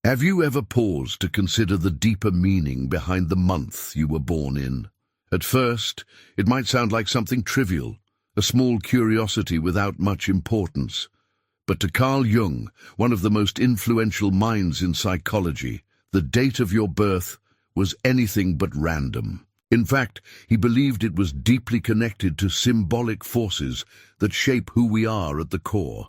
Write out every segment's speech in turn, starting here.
Have you ever paused to consider the deeper meaning behind the month you were born in? At first, it might sound like something trivial, a small curiosity without much importance. But to Carl Jung, one of the most influential minds in psychology, the date of your birth was anything but random. In fact, he believed it was deeply connected to symbolic forces that shape who we are at the core.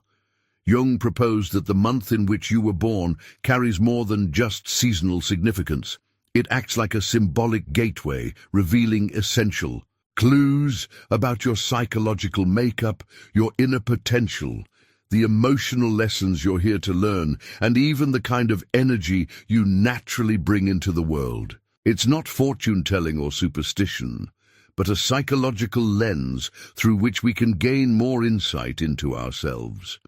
Jung proposed that the month in which you were born carries more than just seasonal significance. It acts like a symbolic gateway, revealing essential clues about your psychological makeup, your inner potential, the emotional lessons you're here to learn, and even the kind of energy you naturally bring into the world. It's not fortune-telling or superstition, but a psychological lens through which we can gain more insight into ourselves.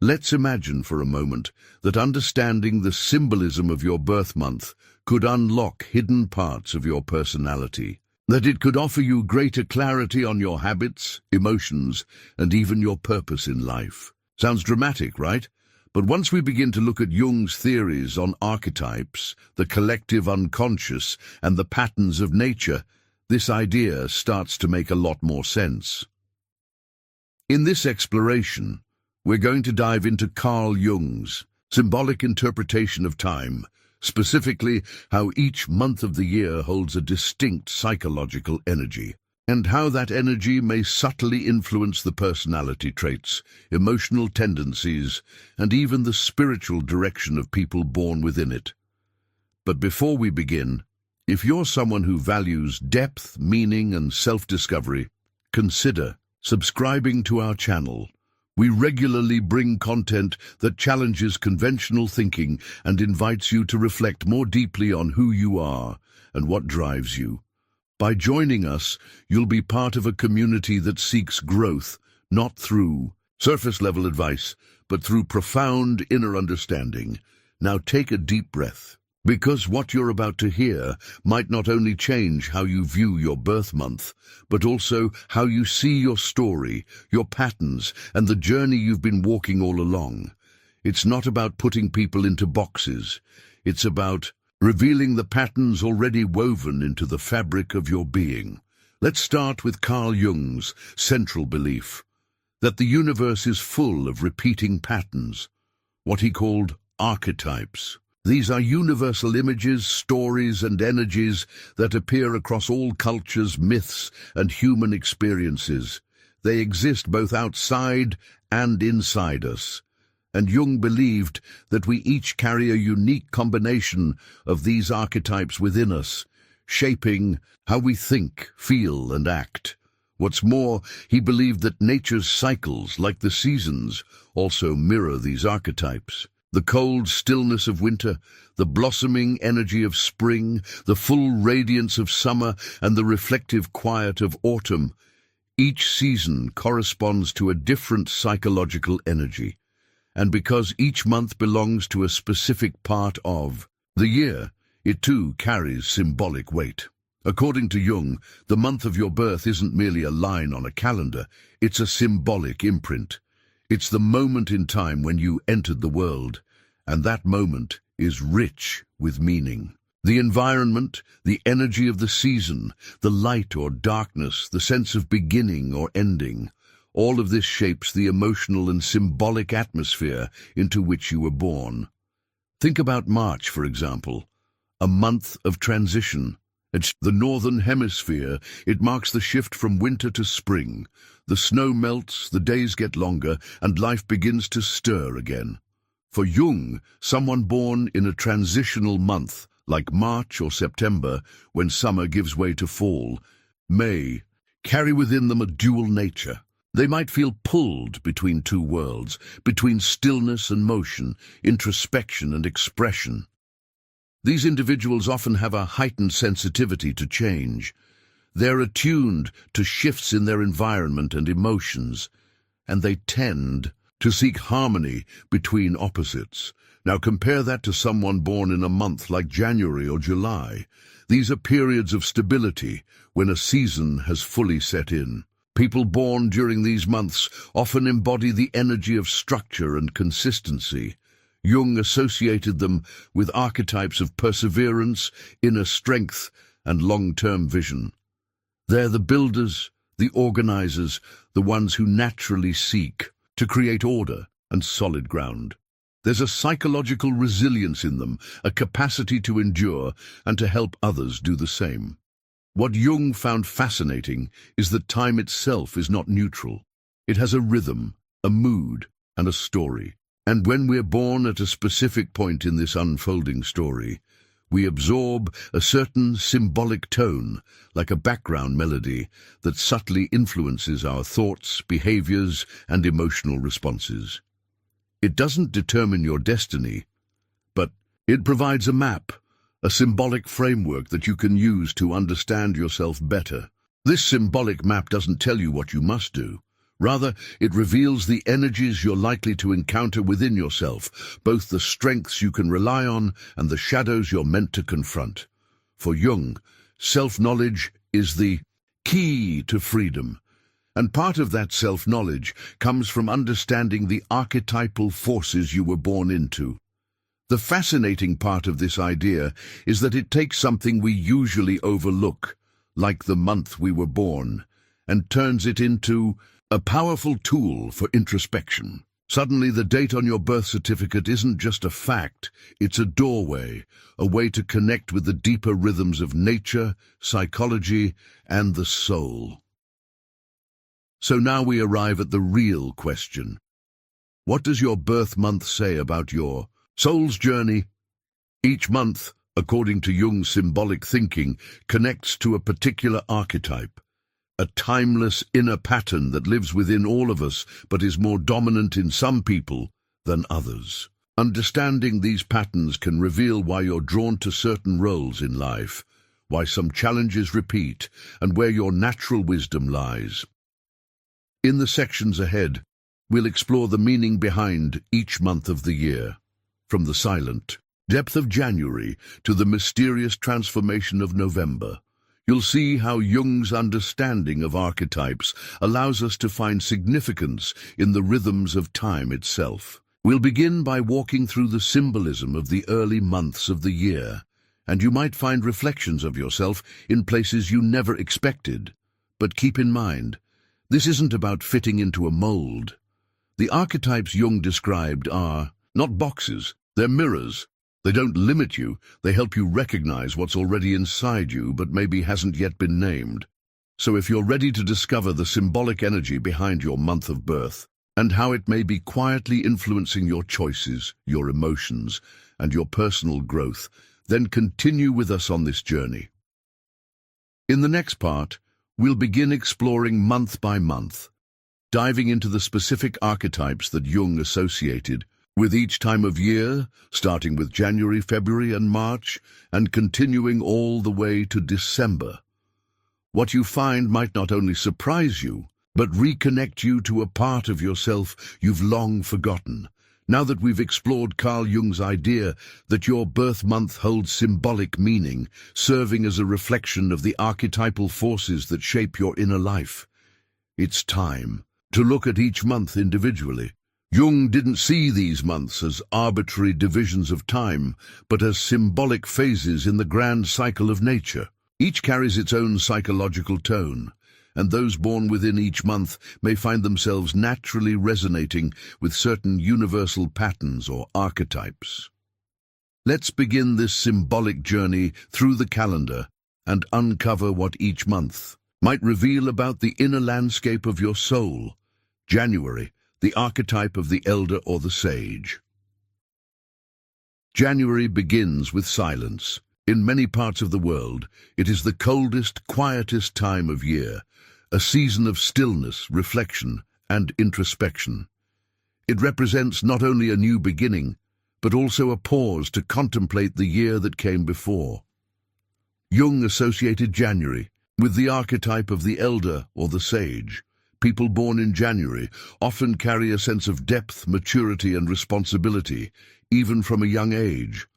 Let's imagine for a moment that understanding the symbolism of your birth month could unlock hidden parts of your personality, that it could offer you greater clarity on your habits, emotions, and even your purpose in life. Sounds dramatic, right? But once we begin to look at Jung's theories on archetypes, the collective unconscious, and the patterns of nature, this idea starts to make a lot more sense. In this exploration, we're going to dive into Carl Jung's symbolic interpretation of time, specifically how each month of the year holds a distinct psychological energy, and how that energy may subtly influence the personality traits, emotional tendencies, and even the spiritual direction of people born within it. But before we begin, if you're someone who values depth, meaning, and self-discovery, consider subscribing to our channel. We regularly bring content that challenges conventional thinking and invites you to reflect more deeply on who you are and what drives you. By joining us, you'll be part of a community that seeks growth, not through surface-level advice, but through profound inner understanding. Now take a deep breath, because what you're about to hear might not only change how you view your birth month, but also how you see your story, your patterns, and the journey you've been walking all along. It's not about putting people into boxes. It's about revealing the patterns already woven into the fabric of your being. Let's start with Carl Jung's central belief that the universe is full of repeating patterns, what he called archetypes. These are universal images, stories, and energies that appear across all cultures, myths, and human experiences. They exist both outside and inside us. And Jung believed that we each carry a unique combination of these archetypes within us, shaping how we think, feel, and act. What's more, he believed that nature's cycles, like the seasons, also mirror these archetypes. The cold stillness of winter, the blossoming energy of spring, the full radiance of summer, and the reflective quiet of autumn. Each season corresponds to a different psychological energy. And because each month belongs to a specific part of the year, it too carries symbolic weight. According to Jung, the month of your birth isn't merely a line on a calendar, it's a symbolic imprint. It's the moment in time when you entered the world, and that moment is rich with meaning. The environment, the energy of the season, the light or darkness, the sense of beginning or ending, all of this shapes the emotional and symbolic atmosphere into which you were born. Think about March, for example, a month of transition. It's the northern hemisphere. It marks the shift from winter to spring. The snow melts, the days get longer, and life begins to stir again. For Jung, someone born in a transitional month, like March or September, when summer gives way to fall, may carry within them a dual nature. They might feel pulled between two worlds, between stillness and motion, introspection and expression. These individuals often have a heightened sensitivity to change. They're attuned to shifts in their environment and emotions, and they tend to seek harmony between opposites. Now compare that to someone born in a month like January or July. These are periods of stability when a season has fully set in. People born during these months often embody the energy of structure and consistency. Jung associated them with archetypes of perseverance, inner strength, and long-term vision. They're the builders, the organizers, the ones who naturally seek to create order and solid ground. There's a psychological resilience in them, a capacity to endure and to help others do the same. What Jung found fascinating is that time itself is not neutral. It has a rhythm, a mood, and a story. And when we're born at a specific point in this unfolding story, we absorb a certain symbolic tone, like a background melody, that subtly influences our thoughts, behaviors, and emotional responses. It doesn't determine your destiny, but it provides a map, a symbolic framework that you can use to understand yourself better. This symbolic map doesn't tell you what you must do. Rather, it reveals the energies you're likely to encounter within yourself, both the strengths you can rely on and the shadows you're meant to confront. For Jung, self-knowledge is the key to freedom. And part of that self-knowledge comes from understanding the archetypal forces you were born into. The fascinating part of this idea is that it takes something we usually overlook, like the month we were born, and turns it into a powerful tool for introspection. Suddenly, the date on your birth certificate isn't just a fact, it's a doorway, a way to connect with the deeper rhythms of nature, psychology, and the soul. So now we arrive at the real question. What does your birth month say about your soul's journey? Each month, according to Jung's symbolic thinking, connects to a particular archetype, a timeless inner pattern that lives within all of us but is more dominant in some people than others. Understanding these patterns can reveal why you're drawn to certain roles in life, why some challenges repeat, and where your natural wisdom lies. In the sections ahead, we'll explore the meaning behind each month of the year, from the silent depth of January to the mysterious transformation of November. You'll see how Jung's understanding of archetypes allows us to find significance in the rhythms of time itself. We'll begin by walking through the symbolism of the early months of the year, and you might find reflections of yourself in places you never expected. But keep in mind, this isn't about fitting into a mold. The archetypes Jung described are not boxes, they're mirrors. They don't limit you, they help you recognize what's already inside you but maybe hasn't yet been named. So if you're ready to discover the symbolic energy behind your month of birth, and how it may be quietly influencing your choices, your emotions, and your personal growth, then continue with us on this journey. In the next part, we'll begin exploring month by month, diving into the specific archetypes that Jung associated with each time of year, starting with January, February, and March, and continuing all the way to December. What you find might not only surprise you, but reconnect you to a part of yourself you've long forgotten. Now that we've explored Carl Jung's idea that your birth month holds symbolic meaning, serving as a reflection of the archetypal forces that shape your inner life, it's time to look at each month individually. Jung didn't see these months as arbitrary divisions of time, but as symbolic phases in the grand cycle of nature. Each carries its own psychological tone, and those born within each month may find themselves naturally resonating with certain universal patterns or archetypes. Let's begin this symbolic journey through the calendar and uncover what each month might reveal about the inner landscape of your soul. January, the archetype of the elder or the sage. January begins with silence. In many parts of the world, it is the coldest, quietest time of year, a season of stillness, reflection, and introspection. It represents not only a new beginning, but also a pause to contemplate the year that came before. Jung associated January with the archetype of the elder or the sage. People born in January often carry a sense of depth, maturity, and responsibility, even from a young age.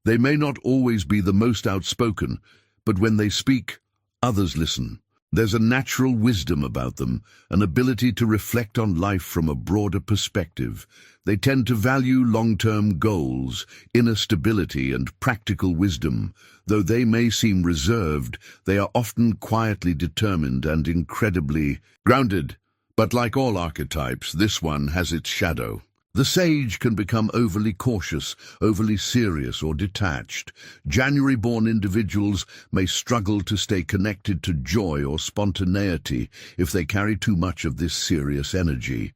They may not always be the most outspoken, but when they speak, others listen. There's a natural wisdom about them, an ability to reflect on life from a broader perspective. They tend to value long-term goals, inner stability, and practical wisdom. Though they may seem reserved, they are often quietly determined and incredibly grounded. But like all archetypes, this one has its shadow. The sage can become overly cautious, overly serious, or detached. January-born individuals may struggle to stay connected to joy or spontaneity if they carry too much of this serious energy.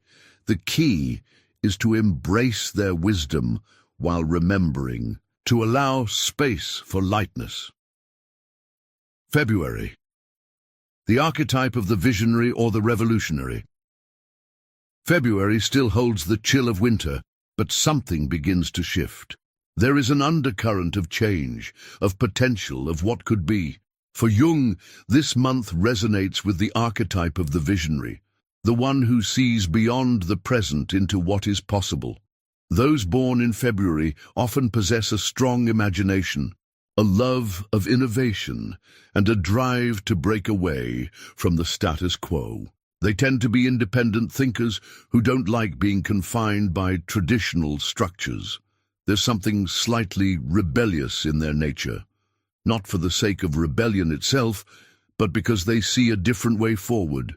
The key is to embrace their wisdom while remembering to allow space for lightness. February. The archetype of the visionary or the revolutionary. February still holds the chill of winter, but something begins to shift. There is an undercurrent of change, of potential, of what could be. For Jung, this month resonates with the archetype of the visionary, the one who sees beyond the present into what is possible. Those born in February often possess a strong imagination, a love of innovation, and a drive to break away from the status quo. They tend to be independent thinkers who don't like being confined by traditional structures. There's something slightly rebellious in their nature, not for the sake of rebellion itself, but because they see a different way forward.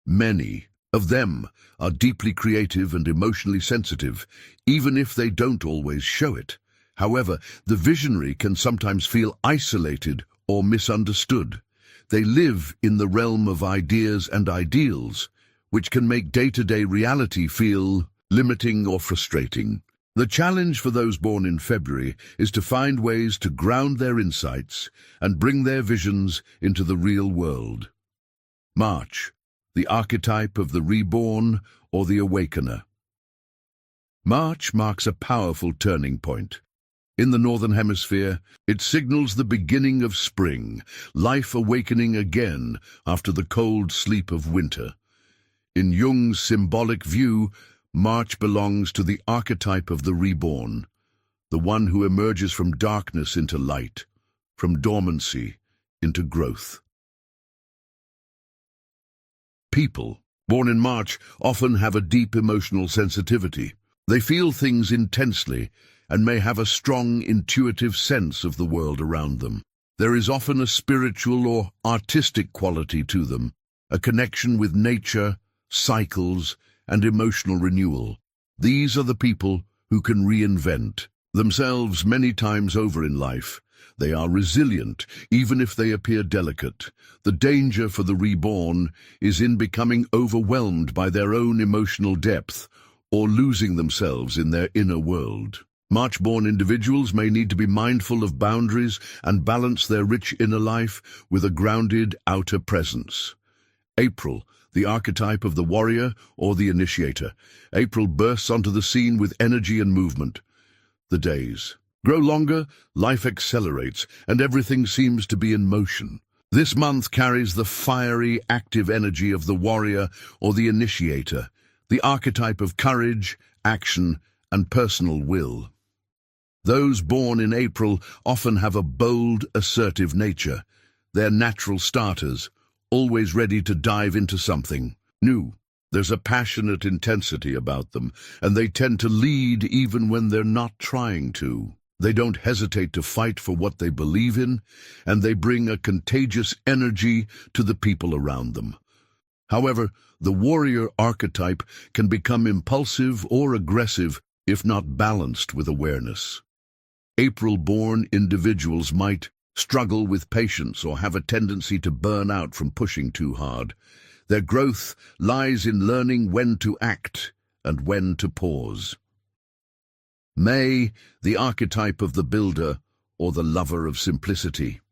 Many of them are deeply creative and emotionally sensitive, even if they don't always show it. However, the visionary can sometimes feel isolated or misunderstood. They live in the realm of ideas and ideals, which can make day-to-day reality feel limiting or frustrating. The challenge for those born in February is to find ways to ground their insights and bring their visions into the real world. March, the archetype of the reborn or the awakener. March marks a powerful turning point. In the Northern Hemisphere, it signals the beginning of spring, life awakening again after the cold sleep of winter. In Jung's symbolic view, March belongs to the archetype of the reborn, the one who emerges from darkness into light, from dormancy into growth. People born in March often have a deep emotional sensitivity. They feel things intensely and may have a strong intuitive sense of the world around them. There is often a spiritual or artistic quality to them, a connection with nature, cycles, and emotional renewal. These are the people who can reinvent themselves many times over in life. They are resilient, even if they appear delicate. The danger for the reborn is in becoming overwhelmed by their own emotional depth or losing themselves in their inner world. March-born individuals may need to be mindful of boundaries and balance their rich inner life with a grounded outer presence. April, the archetype of the warrior or the initiator. April bursts onto the scene with energy and movement. The days grow longer, life accelerates, and everything seems to be in motion. This month carries the fiery, active energy of the warrior or the initiator, the archetype of courage, action, and personal will. Those born in April often have a bold, assertive nature. They're natural starters, always ready to dive into something new. There's a passionate intensity about them, and they tend to lead even when they're not trying to. They don't hesitate to fight for what they believe in, and they bring a contagious energy to the people around them. However, the warrior archetype can become impulsive or aggressive if not balanced with awareness. April-born individuals might struggle with patience or have a tendency to burn out from pushing too hard. Their growth lies in learning when to act and when to pause. May, the archetype of the builder or the lover of simplicity.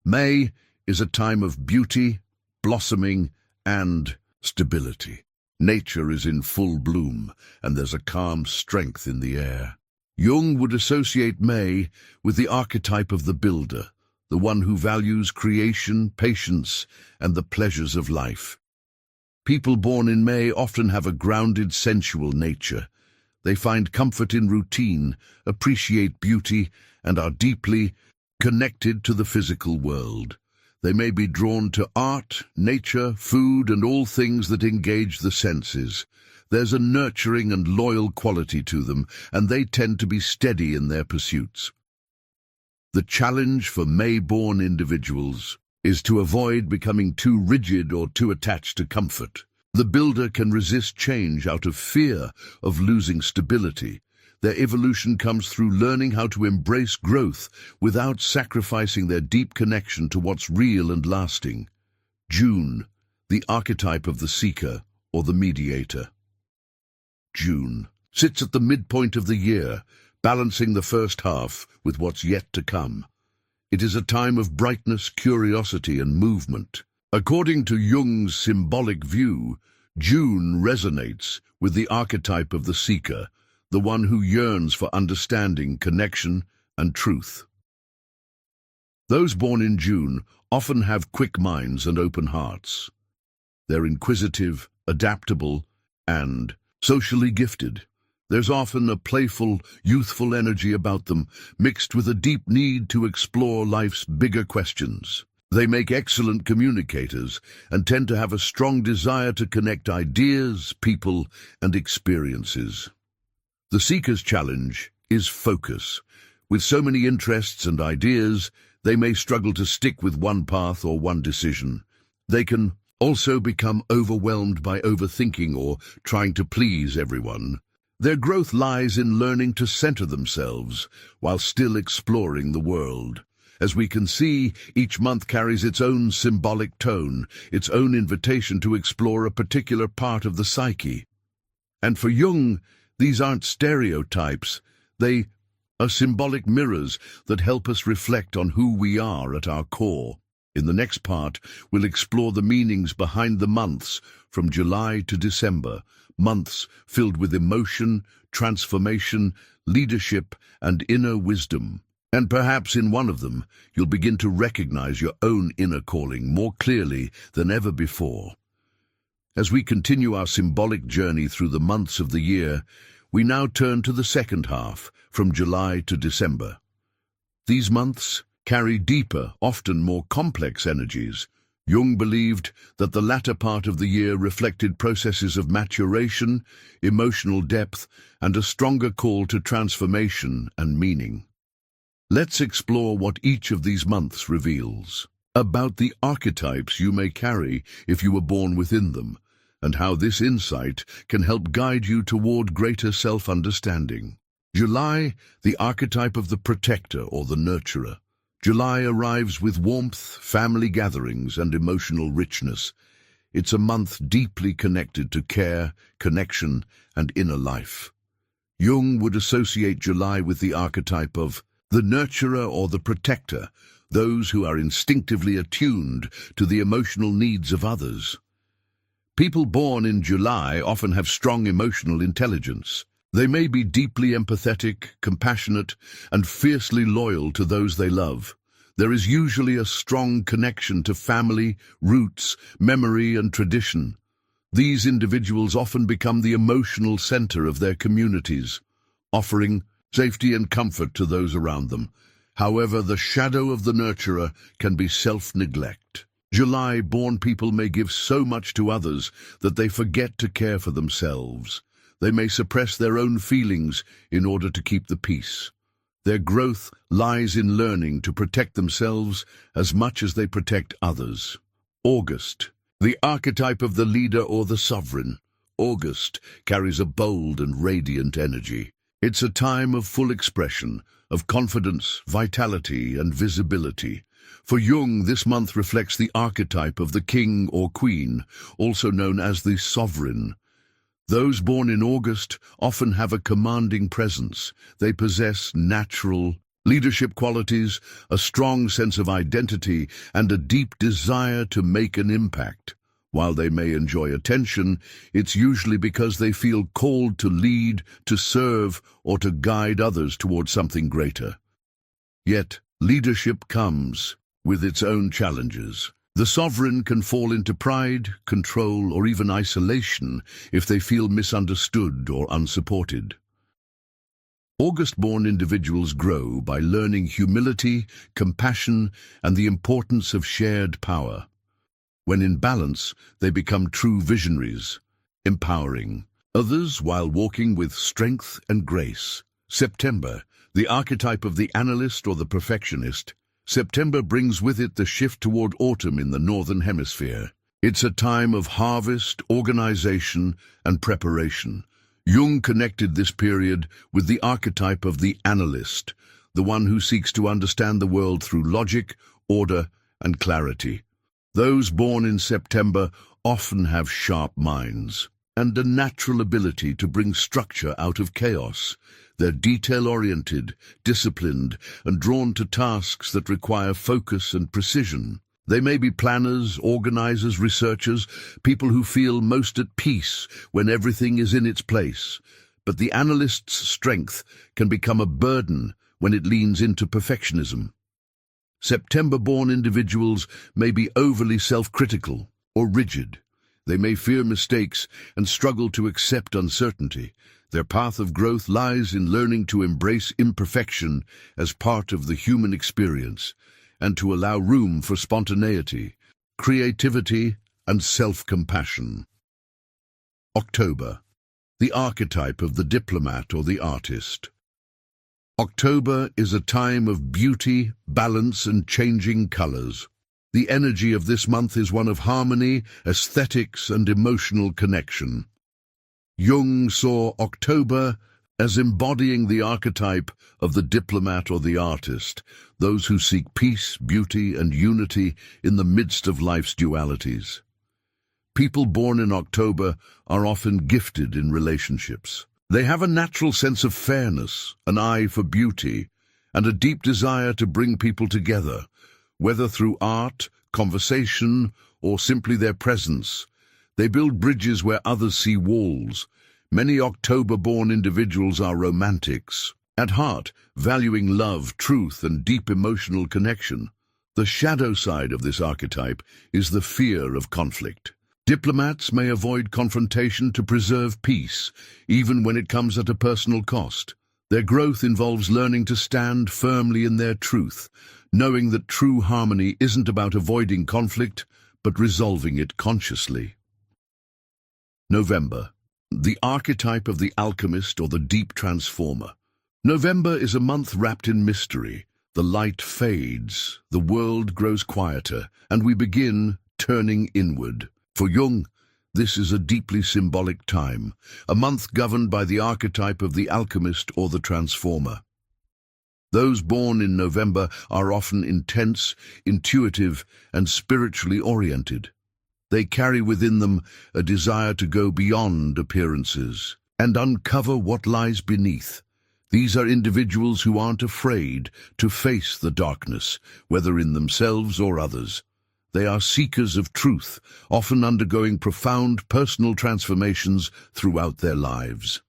May is a time of beauty, blossoming, and stability. Nature is in full bloom, and there's a calm strength in the air. Jung would associate May with the archetype of the builder, the one who values creation, patience, and the pleasures of life. People born in May often have a grounded, sensual nature. They find comfort in routine, appreciate beauty, and are deeply connected to the physical world. They may be drawn to art, nature, food, and all things that engage the senses. There's a nurturing and loyal quality to them, and they tend to be steady in their pursuits. The challenge for May-born individuals is to avoid becoming too rigid or too attached to comfort. The builder can resist change out of fear of losing stability. Their evolution comes through learning how to embrace growth without sacrificing their deep connection to what's real and lasting. June, the archetype of the seeker or the mediator. June sits at the midpoint of the year, balancing the first half with what's yet to come. It is a time of brightness, curiosity, and movement. According to Jung's symbolic view, June resonates with the archetype of the seeker, the one who yearns for understanding, connection, and truth. Those born in June often have quick minds and open hearts. They're inquisitive, adaptable, and socially gifted. There's often a playful, youthful energy about them, mixed with a deep need to explore life's bigger questions. They make excellent communicators and tend to have a strong desire to connect ideas, people, and experiences. The seeker's challenge is focus. With so many interests and ideas, they may struggle to stick with one path or one decision. They can also become overwhelmed by overthinking or trying to please everyone. Their growth lies in learning to center themselves while still exploring the world. As we can see, each month carries its own symbolic tone, its own invitation to explore a particular part of the psyche. And for Jung, these aren't stereotypes. They are symbolic mirrors that help us reflect on who we are at our core. In the next part, we'll explore the meanings behind the months from July to December, months filled with emotion, transformation, leadership, and inner wisdom. And perhaps in one of them, you'll begin to recognize your own inner calling more clearly than ever before. As we continue our symbolic journey through the months of the year, we now turn to the second half, from July to December. These months carry deeper, often more complex energies. Jung believed that the latter part of the year reflected processes of maturation, emotional depth, and a stronger call to transformation and meaning. Let's explore what each of these months reveals, about the archetypes you may carry if you were born within them, and how this insight can help guide you toward greater self-understanding. July, the archetype of the protector or the nurturer. July arrives with warmth, family gatherings, and emotional richness. It's a month deeply connected to care, connection, and inner life. Jung would associate July with the archetype of the nurturer or the protector, those who are instinctively attuned to the emotional needs of others. People born in July often have strong emotional intelligence. They may be deeply empathetic, compassionate, and fiercely loyal to those they love. There is usually a strong connection to family, roots, memory, and tradition. These individuals often become the emotional center of their communities, offering safety and comfort to those around them. However, the shadow of the nurturer can be self-neglect. July-born people may give so much to others that they forget to care for themselves. They may suppress their own feelings in order to keep the peace. Their growth lies in learning to protect themselves as much as they protect others. August, the archetype of the leader or the sovereign. August carries a bold and radiant energy. It's a time of full expression, of confidence, vitality, and visibility. For Jung, this month reflects the archetype of the king or queen, also known as the sovereign. Those born in August often have a commanding presence. They possess natural leadership qualities, a strong sense of identity, and a deep desire to make an impact. While they may enjoy attention, it's usually because they feel called to lead, to serve, or to guide others towards something greater. Yet, leadership comes with its own challenges. The sovereign can fall into pride, control, or even isolation if they feel misunderstood or unsupported. August-born individuals grow by learning humility, compassion, and the importance of shared power. When in balance, they become true visionaries, empowering others while walking with strength and grace. September, the archetype of the analyst or the perfectionist. September brings with it the shift toward autumn in the Northern Hemisphere. It's a time of harvest, organization, and preparation. Jung connected this period with the archetype of the analyst, the one who seeks to understand the world through logic, order, and clarity. Those born in September often have sharp minds and a natural ability to bring structure out of chaos. They're detail-oriented, disciplined, and drawn to tasks that require focus and precision. They may be planners, organizers, researchers, people who feel most at peace when everything is in its place. But the analyst's strength can become a burden when it leans into perfectionism. September-born individuals may be overly self-critical or rigid. They may fear mistakes and struggle to accept uncertainty. Their path of growth lies in learning to embrace imperfection as part of the human experience, and to allow room for spontaneity, creativity, and self-compassion. October, the archetype of the diplomat or the artist. October is a time of beauty, balance, and changing colors. The energy of this month is one of harmony, aesthetics, and emotional connection. Jung saw October as embodying the archetype of the diplomat or the artist, those who seek peace, beauty, and unity in the midst of life's dualities. People born in October are often gifted in relationships. They have a natural sense of fairness, an eye for beauty, and a deep desire to bring people together, whether through art, conversation, or simply their presence. They build bridges where others see walls. Many October-born individuals are romantics, at heart valuing love, truth, and deep emotional connection. The shadow side of this archetype is the fear of conflict. Diplomats may avoid confrontation to preserve peace, even when it comes at a personal cost. Their growth involves learning to stand firmly in their truth, knowing that true harmony isn't about avoiding conflict, but resolving it consciously. November, the archetype of the alchemist or the deep transformer. November is a month wrapped in mystery. The light fades, the world grows quieter, and we begin turning inward. For Jung, this is a deeply symbolic time, a month governed by the archetype of the alchemist or the transformer. Those born in November are often intense, intuitive, and spiritually oriented. They carry within them a desire to go beyond appearances and uncover what lies beneath. These are individuals who aren't afraid to face the darkness, whether in themselves or others. They are seekers of truth, often undergoing profound personal transformations throughout their lives.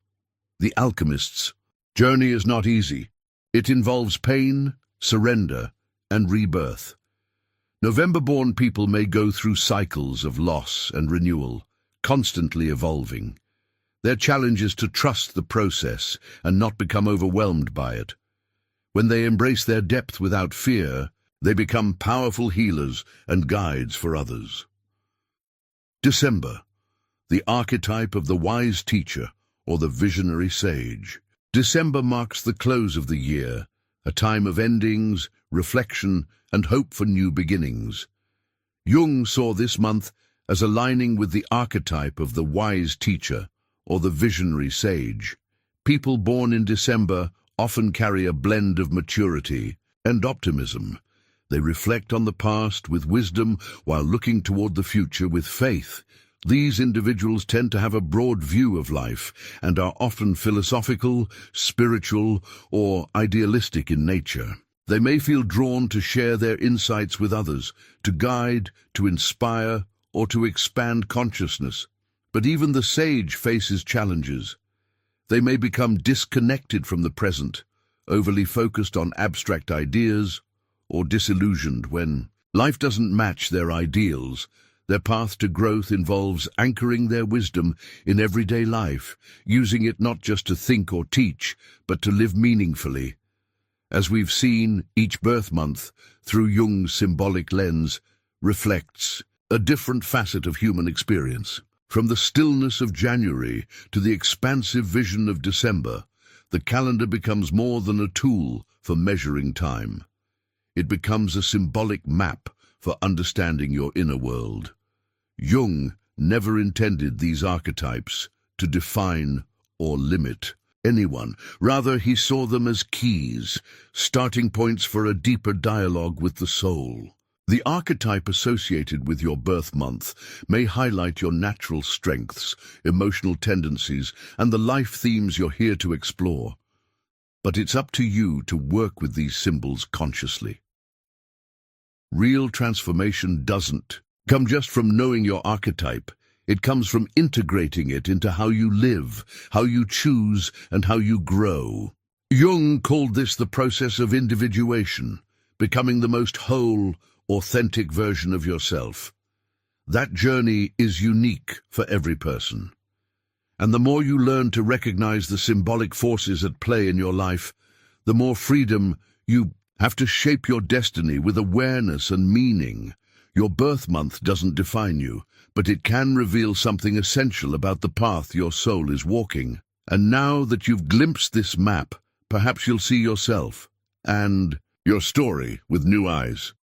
The alchemist's journey is not easy. It involves pain, surrender, and rebirth. November-born people may go through cycles of loss and renewal, constantly evolving. Their challenge is to trust the process and not become overwhelmed by it. When they embrace their depth without fear, they become powerful healers and guides for others. December, the archetype of the wise teacher or the visionary sage. December marks the close of the year, a time of endings, reflection, and hope for new beginnings. Jung saw this month as aligning with the archetype of the wise teacher or the visionary sage. People born in December often carry a blend of maturity and optimism. They reflect on the past with wisdom while looking toward the future with faith. These individuals tend to have a broad view of life and are often philosophical, spiritual, or idealistic in nature. They may feel drawn to share their insights with others, to guide, to inspire, or to expand consciousness. But even the sage faces challenges. They may become disconnected from the present, overly focused on abstract ideas, or disillusioned when life doesn't match their ideals. Their path to growth involves anchoring their wisdom in everyday life, using it not just to think or teach, but to live meaningfully. As we've seen, each birth month, through Jung's symbolic lens, reflects a different facet of human experience. From the stillness of January to the expansive vision of December, the calendar becomes more than a tool for measuring time. It becomes a symbolic map for understanding your inner world. Jung never intended these archetypes to define or limit anyone. Rather, he saw them as keys, starting points for a deeper dialogue with the soul. The archetype associated with your birth month may highlight your natural strengths, emotional tendencies, and the life themes you're here to explore. But it's up to you to work with these symbols consciously. Real transformation doesn't come just from knowing your archetype. It comes from integrating it into how you live, how you choose, and how you grow. Jung called this the process of individuation, becoming the most whole, authentic version of yourself. That journey is unique for every person. And the more you learn to recognize the symbolic forces at play in your life, the more freedom you have to shape your destiny with awareness and meaning. Your birth month doesn't define you, but it can reveal something essential about the path your soul is walking. And now that you've glimpsed this map, perhaps you'll see yourself and your story with new eyes.